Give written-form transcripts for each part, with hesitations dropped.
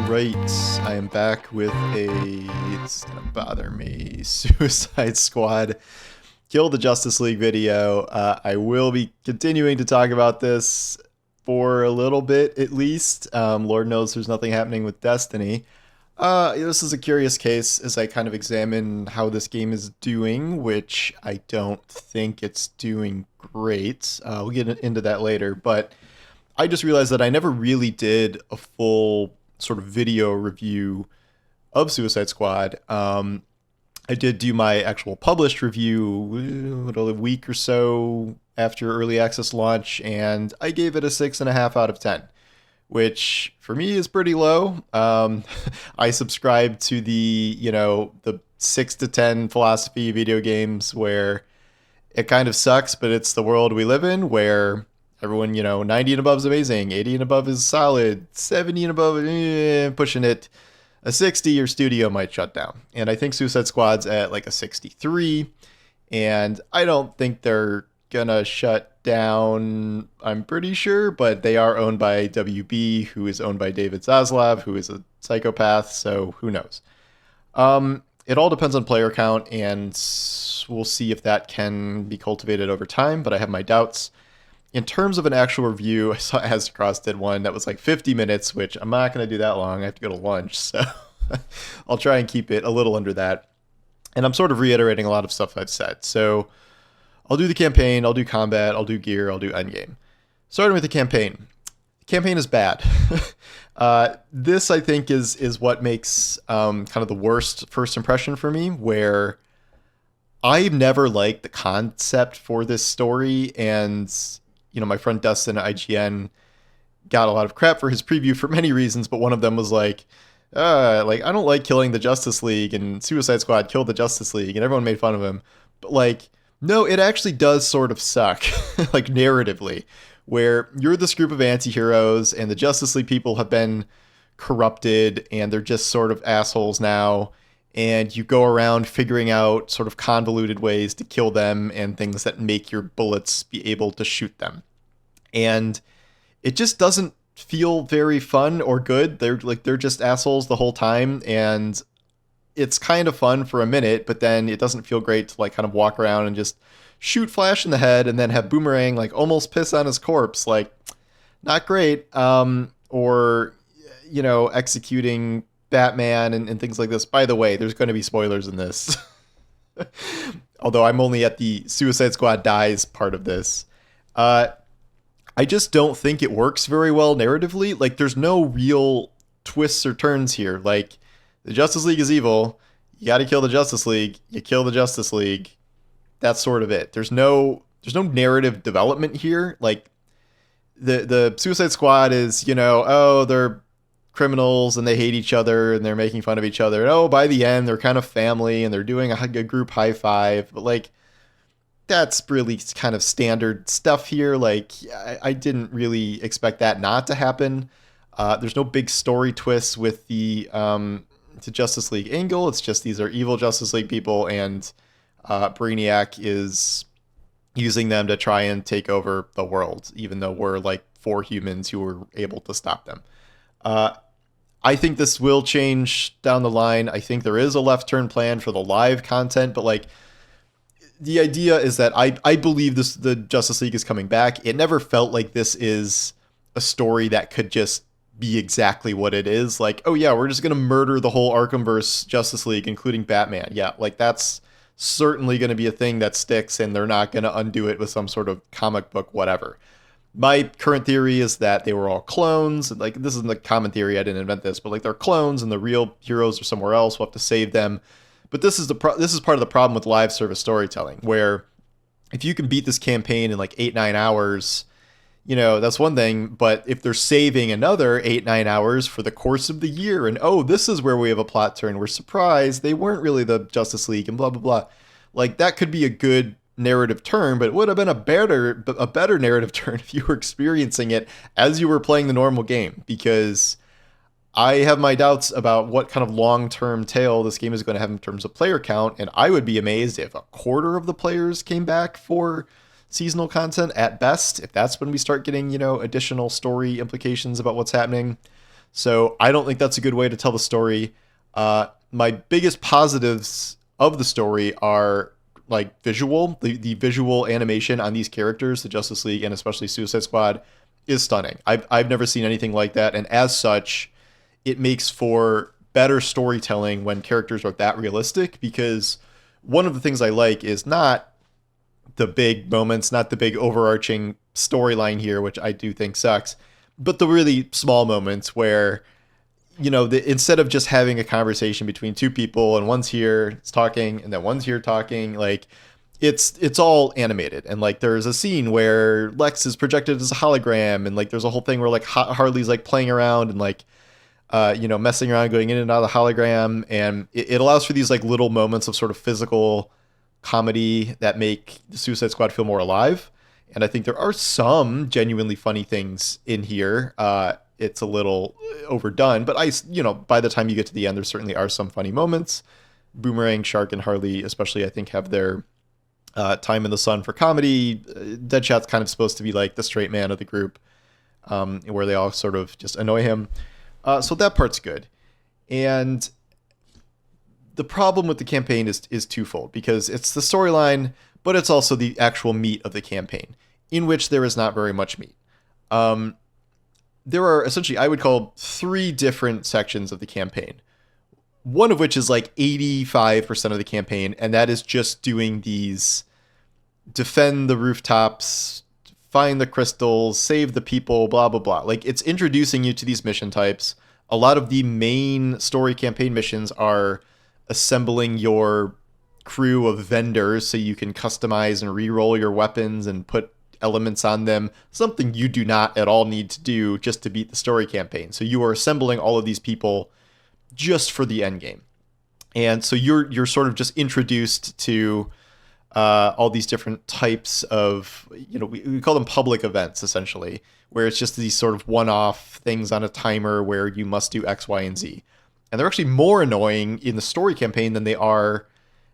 right, I am back with it's gonna bother me, Suicide Squad Kill the Justice League video. I will be continuing to talk about this for a little bit at least. Lord knows there's nothing happening with Destiny. This is a curious case as I kind of examine how this game is doing, which I don't think it's doing great. We'll get into that later, but I just realized that I never really did a full sort of video review of Suicide Squad. I did do my actual published review a week or so after early access launch, and I gave it a 6.5 out of 10, which for me is pretty low. I subscribe to the 6 to 10 philosophy of video games where it kind of sucks, but it's the world we live in where everyone, 90 and above is amazing, 80 and above is solid, 70 and above, pushing it. A 60, your studio might shut down. And I think Suicide Squad's at like a 63. And I don't think they're gonna shut down, I'm pretty sure, but they are owned by WB, who is owned by David Zaslav, who is a psychopath, so who knows. It all depends on player count, and we'll see if that can be cultivated over time, but I have my doubts. In terms of an actual review, I saw Asdecross did one that was like 50 minutes, which I'm not going to do that long. I have to go to lunch, so I'll try and keep it a little under that. And I'm sort of reiterating a lot of stuff I've said. So I'll do the campaign, I'll do combat, I'll do gear, I'll do endgame. Starting with the campaign. The campaign is bad. This, I think, is what makes kind of the worst first impression for me, where I've never liked the concept for this story, and my friend Dustin at IGN got a lot of crap for his preview for many reasons, but one of them was like I don't like killing the Justice League, and Suicide Squad killed the Justice League, and everyone made fun of him. But no, it actually does sort of suck, like narratively, where you're this group of anti-heroes, and the Justice League people have been corrupted, and they're just sort of assholes now, and you go around figuring out sort of convoluted ways to kill them and things that make your bullets be able to shoot them. And it just doesn't feel very fun or good. They're just assholes the whole time, and it's kind of fun for a minute, but then it doesn't feel great to kind of walk around and just shoot Flash in the head and then have Boomerang almost piss on his corpse. Not great. Or executing Batman and things like this. By the way, there's going to be spoilers in this. Although I'm only at the Suicide Squad dies part of this. I just don't think it works very well narratively. There's no real twists or turns here. The Justice League is evil. You got to kill the Justice League. You kill the Justice League. That's sort of it. There's no narrative development here. The Suicide Squad is, they're criminals and they hate each other and they're making fun of each other. And by the end, they're kind of family and they're doing a group high five. But that's really kind of standard stuff here. I didn't really expect that not to happen. There's no big story twists with the Justice League angle. It's just these are evil Justice League people, and Brainiac is using them to try and take over the world, even though we're 4 humans who were able to stop them. I think this will change down the line. I think there is a left turn plan for the live content, but the idea is that I believe the Justice League is coming back. It never felt like this is a story that could just be exactly what it is. Oh yeah, we're just going to murder the whole Arkhamverse Justice League, including Batman. Yeah, that's certainly going to be a thing that sticks, and they're not going to undo it with some sort of comic book whatever. My current theory is that they were all clones. This isn't the common theory. I didn't invent this, but they're clones, and the real heroes are somewhere else. We'll have to save them. But this is this is part of the problem with live service storytelling, where if you can beat this campaign in 8-9 hours, that's one thing. But if they're saving another 8-9 hours for the course of the year, and this is where we have a plot turn, we're surprised they weren't really the Justice League, and blah blah blah. That could be a good narrative turn, but it would have been a better narrative turn if you were experiencing it as you were playing the normal game, because I have my doubts about what kind of long-term tail this game is going to have in terms of player count, and I would be amazed if a quarter of the players came back for seasonal content at best, if that's when we start getting, additional story implications about what's happening. So I don't think that's a good way to tell the story. My biggest positives of the story are like the visual animation on these characters, the Justice League and especially Suicide Squad, is stunning. I've never seen anything like that, and as such, it makes for better storytelling when characters are that realistic. Because one of the things I like is not the big moments, not the big overarching storyline here, which I do think sucks, but the really small moments where, instead of just having a conversation between two people and one's here, it's talking, and then one's here talking, like it's all animated. And like there's a scene where Lex is projected as a hologram, and like there's a whole thing where like Harley's like playing around and like messing around, going in and out of the hologram, and it allows for these like little moments of sort of physical comedy that make the Suicide Squad feel more alive. And I think there are some genuinely funny things in here. It's a little overdone, but by the time you get to the end, there certainly are some funny moments. Boomerang, Shark, and Harley, especially, I think, have their time in the sun for comedy. Deadshot's kind of supposed to be like the straight man of the group, where they all sort of just annoy him. So that part's good. And the problem with the campaign is twofold, because it's the storyline, but it's also the actual meat of the campaign, in which there is not very much meat. There are essentially, I would call, 3 different sections of the campaign. One of which is like 85% of the campaign, and that is just doing these defend the rooftops, find the crystals, save the people, blah, blah, blah. Like, it's introducing you to these mission types. A lot of the main story campaign missions are assembling your crew of vendors so you can customize and re-roll your weapons and put elements on them, something you do not at all need to do just to beat the story campaign. So you are assembling all of these people just for the end game. And so you're sort of just introduced to all these different types of, we call them public events, essentially, where it's just these sort of one-off things on a timer where you must do X, Y, and Z. And they're actually more annoying in the story campaign than they are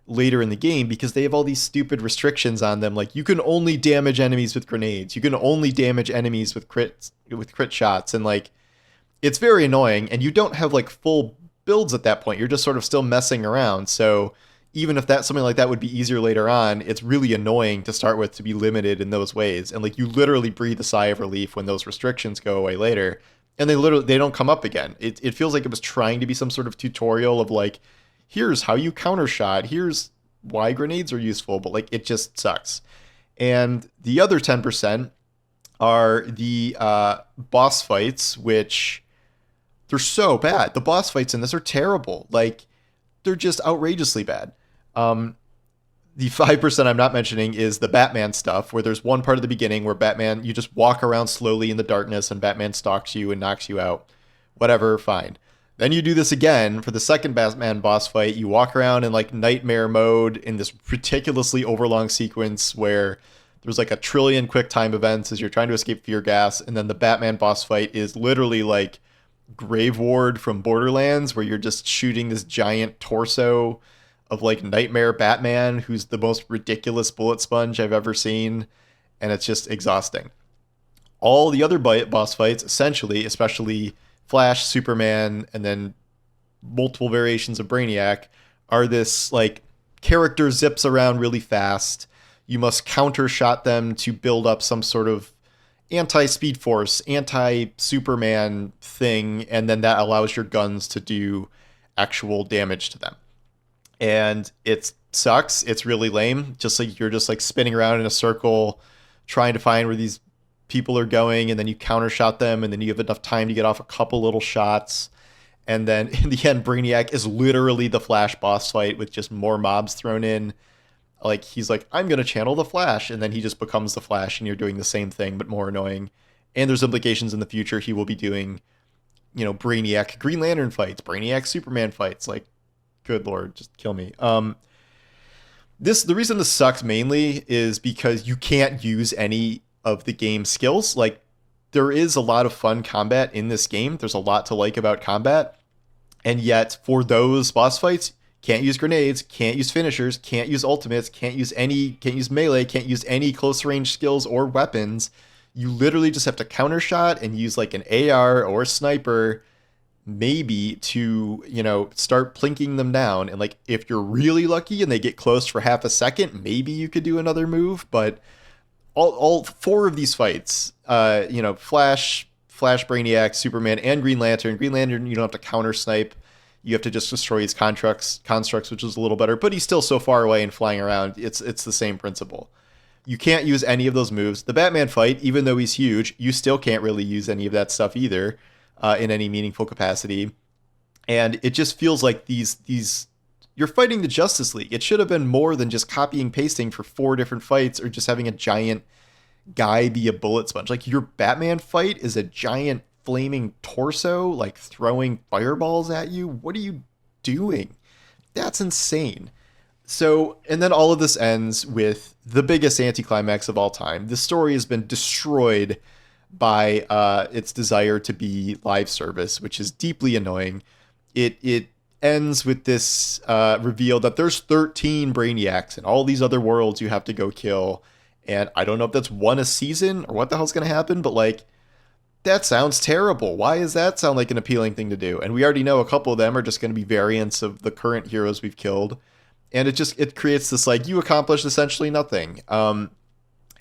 later in the game, because they have all these stupid restrictions on them. Like, you can only damage enemies with grenades. You can only damage enemies with crit shots. And like, it's very annoying. And you don't have like full builds at that point. You're just sort of still messing around. So even if something like that would be easier later on, it's really annoying to start with to be limited in those ways. And like, you literally breathe a sigh of relief when those restrictions go away later. And they don't come up again. It feels like it was trying to be some sort of tutorial of like, here's how you counter shot, here's why grenades are useful, but like, it just sucks. And the other 10% are the boss fights, which they're so bad. The boss fights in this are terrible. Like, they're just outrageously bad. The 5% I'm not mentioning is the Batman stuff, where there's one part of the beginning where Batman, you just walk around slowly in the darkness and Batman stalks you and knocks you out. Whatever, fine. Then you do this again for the second Batman boss fight. You walk around in like nightmare mode in this ridiculously overlong sequence where there's like a trillion quick time events as you're trying to escape fear gas. And then the Batman boss fight is literally like Grave Ward from Borderlands, where you're just shooting this giant torso of like nightmare Batman, who's the most ridiculous bullet sponge I've ever seen. And it's just exhausting. All the other boss fights, essentially, especially Flash, Superman, and then multiple variations of Brainiac, are this like character zips around really fast. You must counter shot them to build up some sort of anti-Speed Force, anti-Superman thing, and then that allows your guns to do actual damage to them. And it sucks. It's really lame. Just like you're just like spinning around in a circle trying to find where these people are going, and then you counter shot them, and then you have enough time to get off a couple little shots. And then in the end, Brainiac is literally the Flash boss fight with just more mobs thrown in. Like, he's like, I'm going to channel the Flash, and then he just becomes the Flash, and you're doing the same thing, but more annoying. And there's implications in the future. He will be doing, Brainiac Green Lantern fights, Brainiac Superman fights. Like, good Lord, just kill me. The reason this sucks mainly is because you can't use any of the game's skills. Like, there is a lot of fun combat in this game. There's a lot to like about combat. And yet, for those boss fights, can't use grenades, can't use finishers, can't use ultimates, can't use melee, can't use any close range skills or weapons. You literally just have to counter shot and use like an AR or a sniper maybe to, start plinking them down. And like, if you're really lucky and they get close for half a second, maybe you could do another move. But all four of these fights, Flash, Brainiac, Superman, and Green Lantern. Green Lantern, you don't have to counter snipe. You have to just destroy his constructs, which is a little better. But he's still so far away and flying around. It's the same principle. You can't use any of those moves. The Batman fight, even though he's huge, you still can't really use any of that stuff either in any meaningful capacity. And it just feels like these you're fighting the Justice League. It should have been more than just copying pasting for four different fights or just having a giant guy be a bullet sponge. Like, your Batman fight is a giant flaming torso, like throwing fireballs at you. What are you doing? That's insane. So, and then all of this ends with the biggest anticlimax of all time. The story has been destroyed by its desire to be live service, which is deeply annoying. It ends with this reveal that there's 13 Brainiacs and all these other worlds you have to go kill. And I don't know if that's one a season or what the hell's going to happen, but like, that sounds terrible. Why does that sound like an appealing thing to do? And we already know a couple of them are just going to be variants of the current heroes we've killed. And it creates this, like, you accomplished essentially nothing. And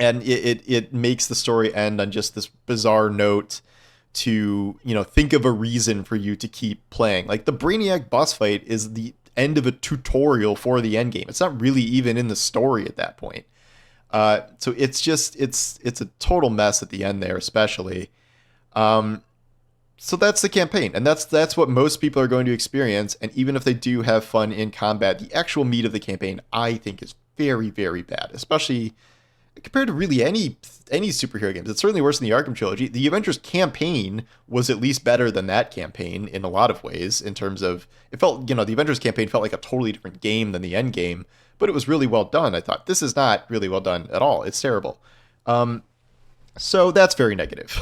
it makes the story end on just this bizarre note to, think of a reason for you to keep playing. Like, the Brainiac boss fight is the end of a tutorial for the end game. It's not really even in the story at that point. So it's a total mess at the end there, especially. So that's the campaign, and that's what most people are going to experience. And even if they do have fun in combat, the actual meat of the campaign, I think, is very, very bad, especially compared to really any superhero games. It's certainly worse than the Arkham trilogy. The Avengers campaign was at least better than that campaign in a lot of ways, in terms of, it felt, the Avengers campaign felt like a totally different game than the Endgame, but it was really well done. I thought, this is not really well done at all. It's terrible. So that's very negative.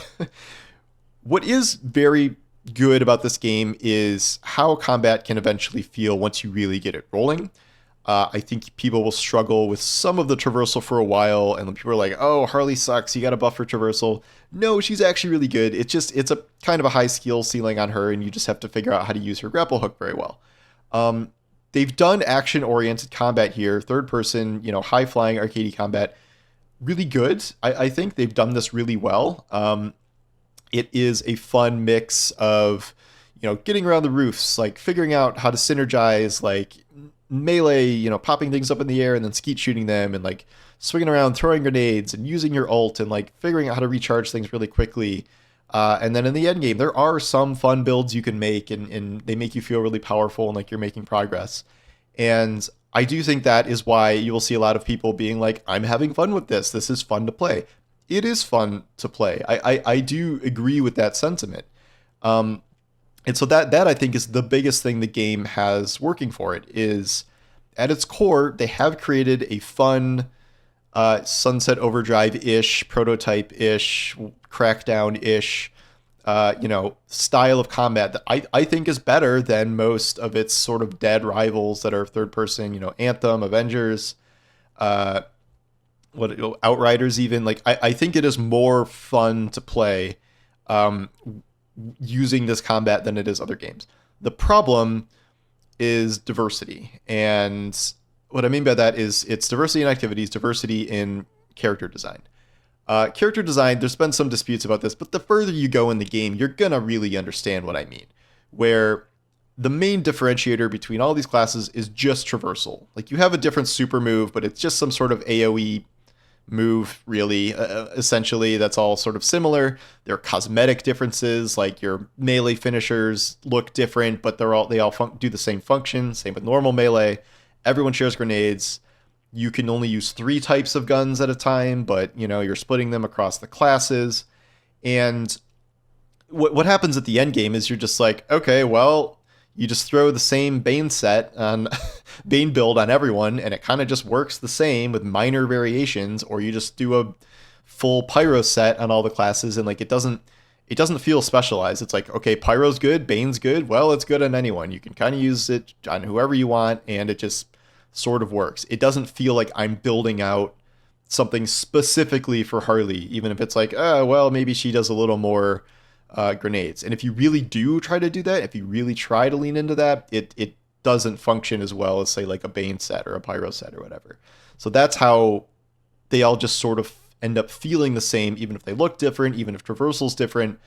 What is very good about this game is how combat can eventually feel once you really get it rolling. I think people will struggle with some of the traversal for a while, and then people are like, oh, Harley sucks, you got to buff her traversal. No, she's actually really good. It's a kind of a high skill ceiling on her, and you just have to figure out how to use her grapple hook very well. They've done action-oriented combat here, third-person, high-flying arcade combat, really good. I think they've done this really well. It is a fun mix of, getting around the roofs, like figuring out how to synergize, like melee, popping things up in the air and then skeet shooting them, and like swinging around, throwing grenades and using your ult, and like figuring out how to recharge things really quickly. And then in the end game, there are some fun builds you can make, and they make you feel really powerful and like you're making progress. And I do think that is why you will see a lot of people being like, I'm having fun with this. This is fun to play. It is fun to play. I do agree with that sentiment. And so that I think is the biggest thing the game has working for it, is at its core, they have created a fun Sunset Overdrive-ish, prototype-ish, Crackdown-ish, style of combat that I think is better than most of its sort of dead rivals that are third person, Anthem, Avengers, Outriders even. Like, I think it is more fun to play using this combat than it is other games. The problem is diversity. And what I mean by that is it's diversity in activities, diversity in character design. Character design, there's been some disputes about this, but the further you go in the game, you're going to really understand what I mean. Where the main differentiator between all these classes is just traversal. Like, you have a different super move, but it's just some sort of AoE move, really. Essentially, that's all sort of similar. There are cosmetic differences, like your melee finishers look different, but they all do the same function. Same with normal melee. Everyone shares grenades. You can only use 3 types of guns at a time, but you're splitting them across the classes. And what happens at the end game is you're just like, okay, well, you just throw the same Bane set on Bane build on everyone, and it kind of just works the same with minor variations, or you just do a full Pyro set on all the classes, and like it doesn't feel specialized. It's like, okay, Pyro's good, Bane's good, well, it's good on anyone. You can kind of use it on whoever you want, and it just sort of works. It doesn't feel like I'm building out something specifically for Harley, even if it's like, oh, well, maybe she does a little more grenades. And if you really do try to do that, if you really try to lean into that, it doesn't function as well as, say, like a Bane set or a Pyro set or whatever. So that's how they all just sort of end up feeling the same, even if they look different, even if traversal's different,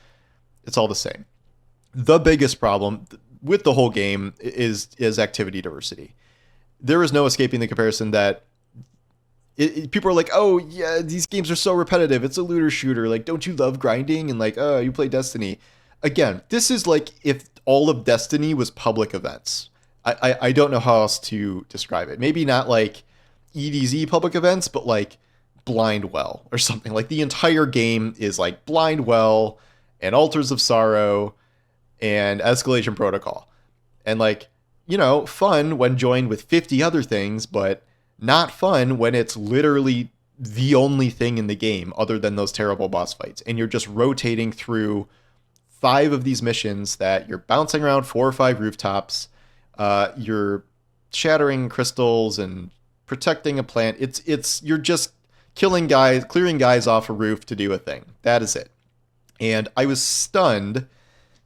it's all the same. The biggest problem with the whole game is activity diversity. There is no escaping the comparison that people are like, oh yeah, these games are so repetitive. It's a looter shooter. Like, don't you love grinding? And like, oh, you play Destiny. Again, this is like if all of Destiny was public events. I don't know how else to describe it. Maybe not like EDZ public events, but like Blind Well or something. Like the entire game is like Blind Well and Altars of Sorrow and Escalation Protocol. And like, fun when joined with 50 other things, but not fun when it's literally the only thing in the game other than those terrible boss fights. And you're just rotating through 5 of these missions that you're bouncing around 4 or 5 rooftops. You're shattering crystals and protecting a plant. You're just killing guys, clearing guys off a roof to do a thing. That is it. And I was stunned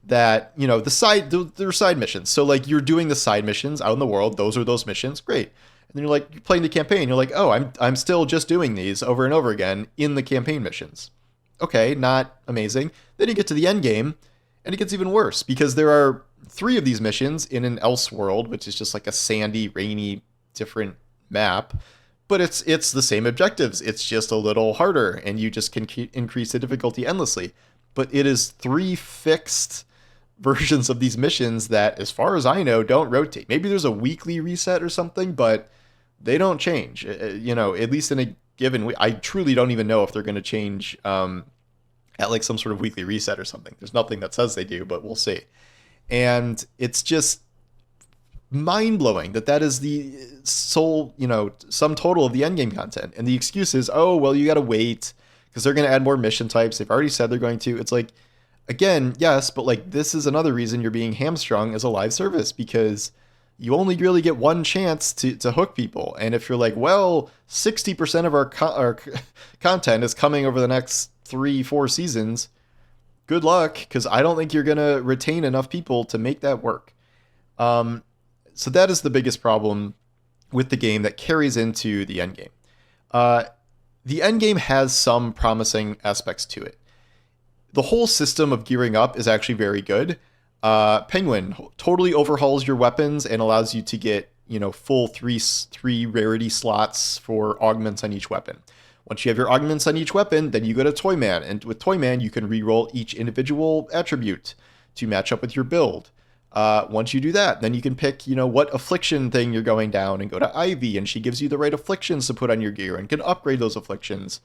that, they're side missions. So like you're doing the side missions out in the world. Those are those missions. Great. And then you're playing the campaign. You're like, oh, I'm still just doing these over and over again in the campaign missions. Okay, not amazing. Then you get to the end game, and it gets even worse because there are 3 of these missions in an else world, which is just like a sandy, rainy, different map. But it's the same objectives. It's just a little harder, and you just can increase the difficulty endlessly. But it is 3 fixed versions of these missions that, as far as I know, don't rotate. Maybe there's a weekly reset or something, but they don't change. At least in a given week. I truly don't even know if they're going to change at like some sort of weekly reset or something. There's nothing that says they do, but we'll see. And it's just mind-blowing that is the sole, sum total of the endgame content. And the excuse is, oh, well, you got to wait because they're going to add more mission types. They've already said they're going to. It's like, again, yes, but like this is another reason you're being hamstrung as a live service because you only really get one chance to hook people. And if you're like, well, 60% of our content is coming over the next 3-4 seasons, good luck, because I don't think you're going to retain enough people to make that work. So that is the biggest problem with the game that carries into the end game. The end game has some promising aspects to it. The whole system of gearing up is actually very good. Penguin totally overhauls your weapons and allows you to get, full three rarity slots for augments on each weapon. Once you have your augments on each weapon, then you go to Toyman, and with Toyman you can reroll each individual attribute to match up with your build. Once you do that, then you can pick, what affliction thing you're going down and go to Ivy, and she gives you the right afflictions to put on your gear and can upgrade those afflictions.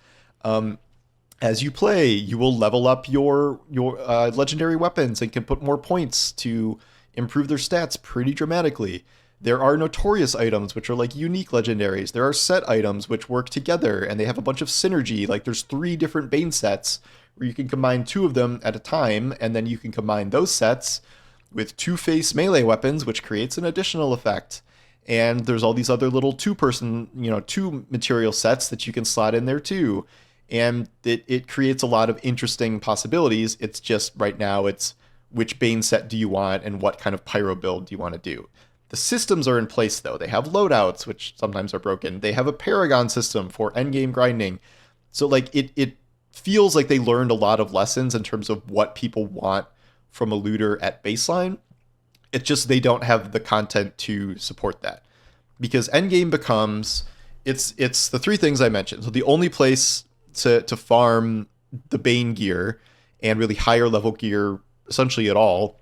As you play, you will level up your legendary weapons and can put more points to improve their stats pretty dramatically. There are notorious items, which are like unique legendaries. There are set items which work together, and they have a bunch of synergy. Like there's 3 different Bane sets where you can combine 2 of them at a time, and then you can combine those sets with 2-face melee weapons, which creates an additional effect. And there's all these other little 2-person, 2 material sets that you can slot in there too. And it creates a lot of interesting possibilities. It's just right now it's which Bane set do you want and what kind of pyro build do you want to do. The systems are in place though. They have loadouts, which sometimes are broken. They have a Paragon system for endgame grinding. So like it feels like they learned a lot of lessons in terms of what people want from a looter at baseline. It's just they don't have the content to support that. Because endgame becomes it's the 3 things I mentioned. So the only place to farm the Bane gear and really higher level gear essentially at all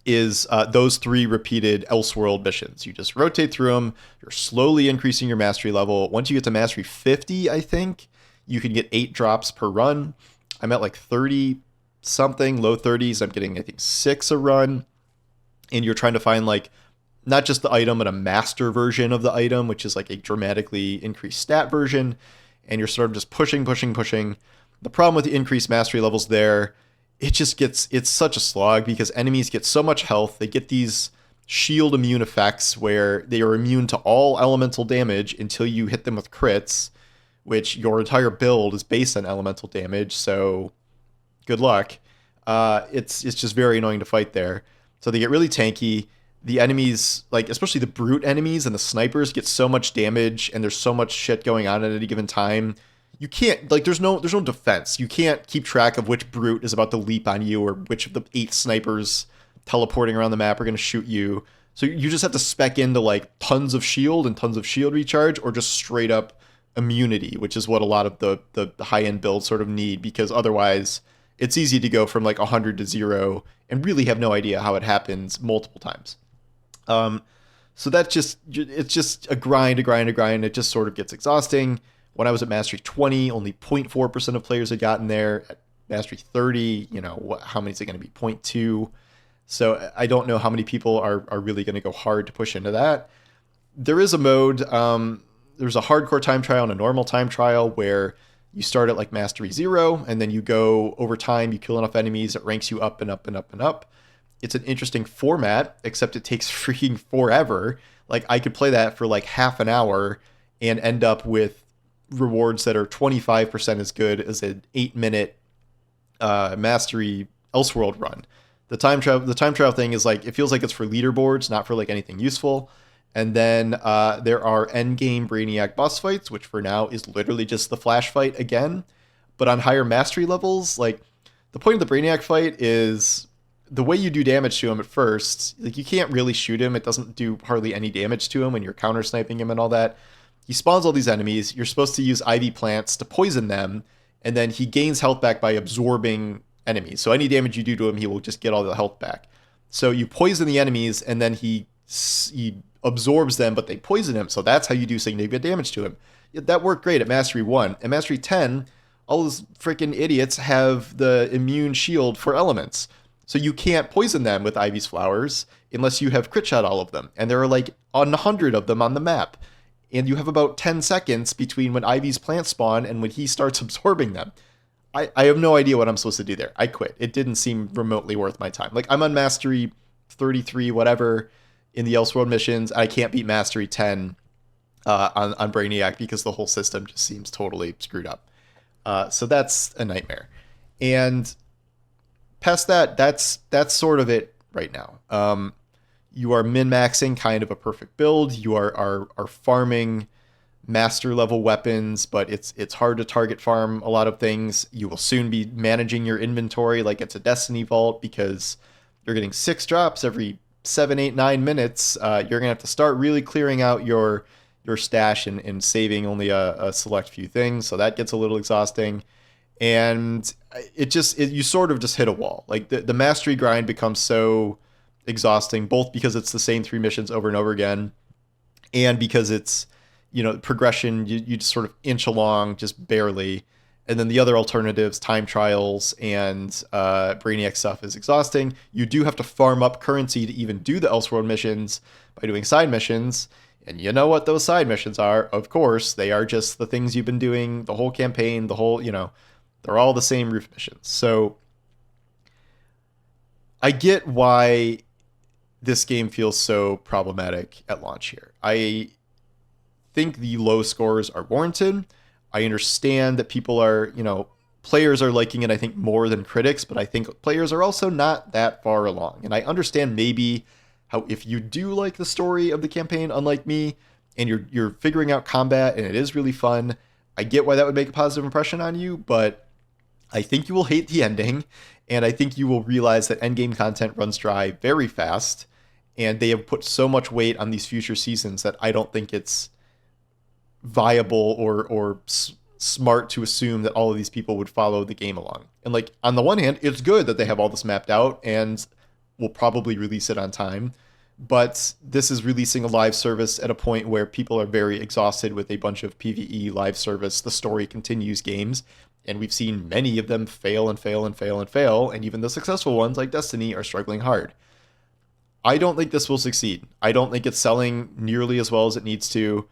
is those 3 repeated Elseworld missions. You just rotate through them. You're slowly increasing your mastery level. Once you get to mastery 50, I think, you can get 8 drops per run. I'm at like 30 something, low 30s. I'm getting, I think, 6 a run. And you're trying to find like not just the item, but a master version of the item, which is like a dramatically increased stat version. And you're sort of just pushing. The problem with the increased mastery levels there, it's such a slog because enemies get so much health. They get these shield immune effects where they are immune to all elemental damage until you hit them with crits, which your entire build is based on elemental damage. So good luck. It's just very annoying to fight there. So they get really tanky. The enemies, like especially the brute enemies and the snipers, get so much damage, and there's so much shit going on at any given time. You can't like there's no defense. You can't keep track of which brute is about to leap on you or which of the 8 snipers teleporting around the map are going to shoot you. So you just have to spec into like tons of shield and tons of shield recharge, or just straight up immunity, which is what a lot of the high end builds sort of need, because otherwise it's easy to go from like 100 to 0 and really have no idea how it happens multiple times. So that's just, it's just a grind, a grind, a grind. It just sort of gets exhausting. When I was at Mastery 20, only 0.4% of players had gotten there. At Mastery 30, how many is it going to be? 0.2. So I don't know how many people are really going to go hard to push into that. There is a mode, there's a hardcore time trial and a normal time trial where you start at like Mastery 0, and then you go over time, you kill enough enemies, it ranks you up and up and up and up. It's an interesting format, except it takes freaking forever. Like I could play that for like half an hour and end up with rewards that are 25% as good as an 8-minute Mastery Elseworld run. The time trial thing is like, it feels like it's for leaderboards, not for like anything useful. And then there are endgame Brainiac boss fights, which for now is literally just the flash fight again. But on higher mastery levels, like the point of the Brainiac fight is the way you do damage to him at first. Like you can't really shoot him; it doesn't do hardly any damage to him when you're counter sniping him and all that. He spawns all these enemies. You're supposed to use ivy plants to poison them, and then he gains health back by absorbing enemies. So any damage you do to him, he will just get all the health back. So you poison the enemies, and then he absorbs them, but they poison him. So that's how you do significant damage to him. That worked great at Mastery 1. At Mastery 10, all those freaking idiots have the immune shield for elements. So you can't poison them with Ivy's flowers unless you have crit shot all of them. And there are like 100 of them on the map. And you have about 10 seconds between when Ivy's plants spawn and when he starts absorbing them. I have no idea what I'm supposed to do there. I quit. It didn't seem remotely worth my time. Like I'm on Mastery 33, whatever, in the Elseworld missions. I can't beat Mastery 10 on Brainiac because the whole system just seems totally screwed up. So that's a nightmare. And past that, that's sort of it right now. You are min-maxing kind of a perfect build. You are farming master level weapons, but it's hard to target farm a lot of things. You will soon be managing your inventory like it's a Destiny vault, because you're getting 6 drops every 7, 8, 9 minutes. You're gonna have to start really clearing out your stash and saving only a select few things. So that gets a little exhausting. And you sort of just hit a wall. Like the mastery grind becomes so exhausting, both because it's the same 3 missions over and over again, and because it's, progression, you just sort of inch along just barely. And then the other alternatives, time trials and Brainiac stuff, is exhausting. You do have to farm up currency to even do the Elseworld missions by doing side missions. And you know what those side missions are? Of course, they are just the things you've been doing the whole campaign, they're all the same roof missions. So I get why this game feels so problematic at launch here. I think the low scores are warranted. I understand that people are, players are liking it, I think, more than critics, but I think players are also not that far along. And I understand maybe how, if you do like the story of the campaign, unlike me, and you're figuring out combat and it is really fun, I get why that would make a positive impression on you, but I think you will hate the ending, and I think you will realize that endgame content runs dry very fast, and they have put so much weight on these future seasons that I don't think it's viable or smart to assume that all of these people would follow the game along. And like, on the one hand, it's good that they have all this mapped out and will probably release it on time, but this is releasing a live service at a point where people are very exhausted with a bunch of PvE live service, the story continues games, and we've seen many of them fail and fail and fail and fail, and even the successful ones like Destiny are struggling hard. I don't think this will succeed. I don't think it's selling nearly as well as it needs to.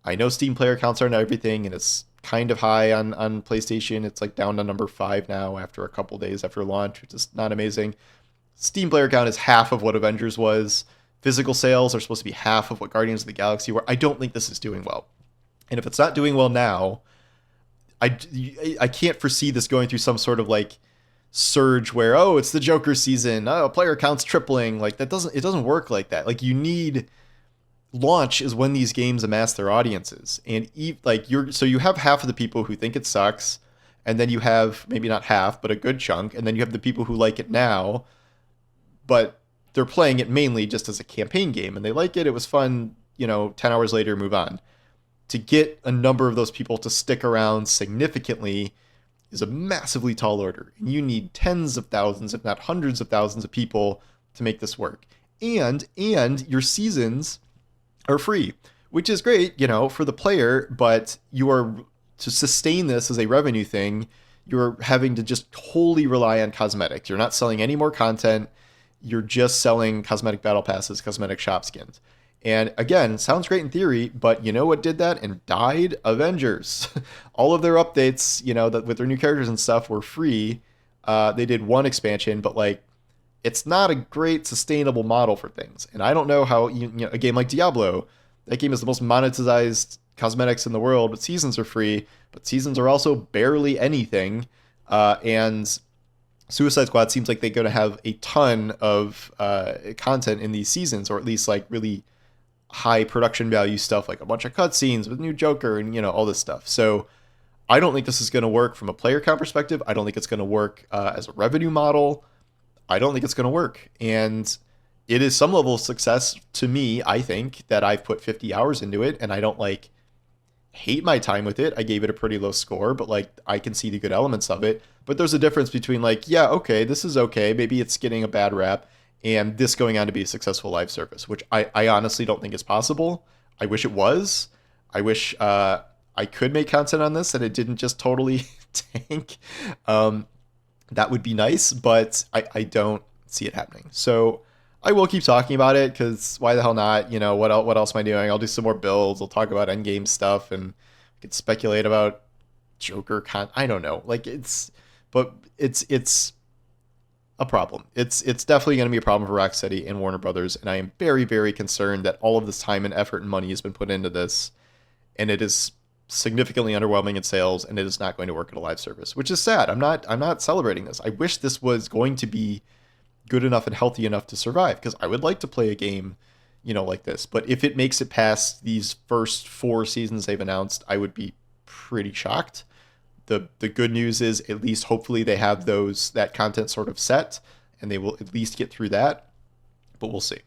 I know Steam player counts aren't everything, and it's kind of high on PlayStation. It's like down to number 5 now after a couple days after launch, which is not amazing. Steam player count is half of what Avengers was. Physical sales are supposed to be half of what Guardians of the Galaxy were. I don't think this is doing well. And if it's not doing well now, I can't foresee this going through some sort of like surge where, oh, it's the Joker season, oh, player counts tripling. Like it doesn't work like that. Like you need launch is when these games amass their audiences, and like you have half of the people who think it sucks, and then you have maybe not half but a good chunk, and then you have the people who like it now, but they're playing it mainly just as a campaign game, and they like it, it was fun, 10 hours later, move on. To get a number of those people to stick around significantly is a massively tall order. You need tens of thousands, if not hundreds of thousands of people to make this work. And your seasons are free, which is great, for the player, but you are to sustain this as a revenue thing, you're having to just wholly rely on cosmetics. You're not selling any more content. You're just selling cosmetic battle passes, cosmetic shop skins. And again, sounds great in theory, but you know what did that and died? Avengers. All of their updates, that with their new characters and stuff were free. They did one expansion, but like, it's not a great sustainable model for things. And I don't know how a game like Diablo, that game is the most monetized cosmetics in the world, but seasons are free, but seasons are also barely anything. And Suicide Squad seems like they're going to have a ton of content in these seasons, or at least like really high production value stuff, like a bunch of cutscenes with new Joker and all this stuff. So I don't think this is going to work from a player count perspective. I don't think it's going to work as a revenue model. I don't think it's going to work. And it is some level of success to me, I think, that I've put 50 hours into it, and I don't like hate my time with it. I gave it a pretty low score, but like I can see the good elements of it. But there's a difference between like, yeah, okay, this is okay, maybe it's getting a bad rap, and this going on to be a successful live service, which I honestly don't think is possible. I wish it was. I wish I could make content on this and it didn't just totally tank. That would be nice, but I don't see it happening. So I will keep talking about it, because why the hell not? What else am I doing? I'll do some more builds. I'll talk about endgame stuff, and we could speculate about Joker I don't know. Like it's a problem. It's definitely going to be a problem for Rocksteady and Warner Brothers, and I am very, very concerned that all of this time and effort and money has been put into this, and it is significantly underwhelming in sales, and it is not going to work at a live service, which is sad. I'm not celebrating this. I wish this was going to be good enough and healthy enough to survive, because I would like to play a game, like this. But if it makes it past these first 4 seasons they've announced, I would be pretty shocked. The good news is, at least hopefully they have that content sort of set, and they will at least get through that. But we'll see.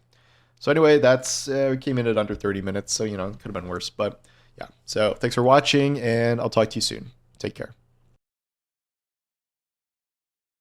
So anyway, that's we came in at under 30 minutes, so it could have been worse. But yeah, so thanks for watching, and I'll talk to you soon. Take care.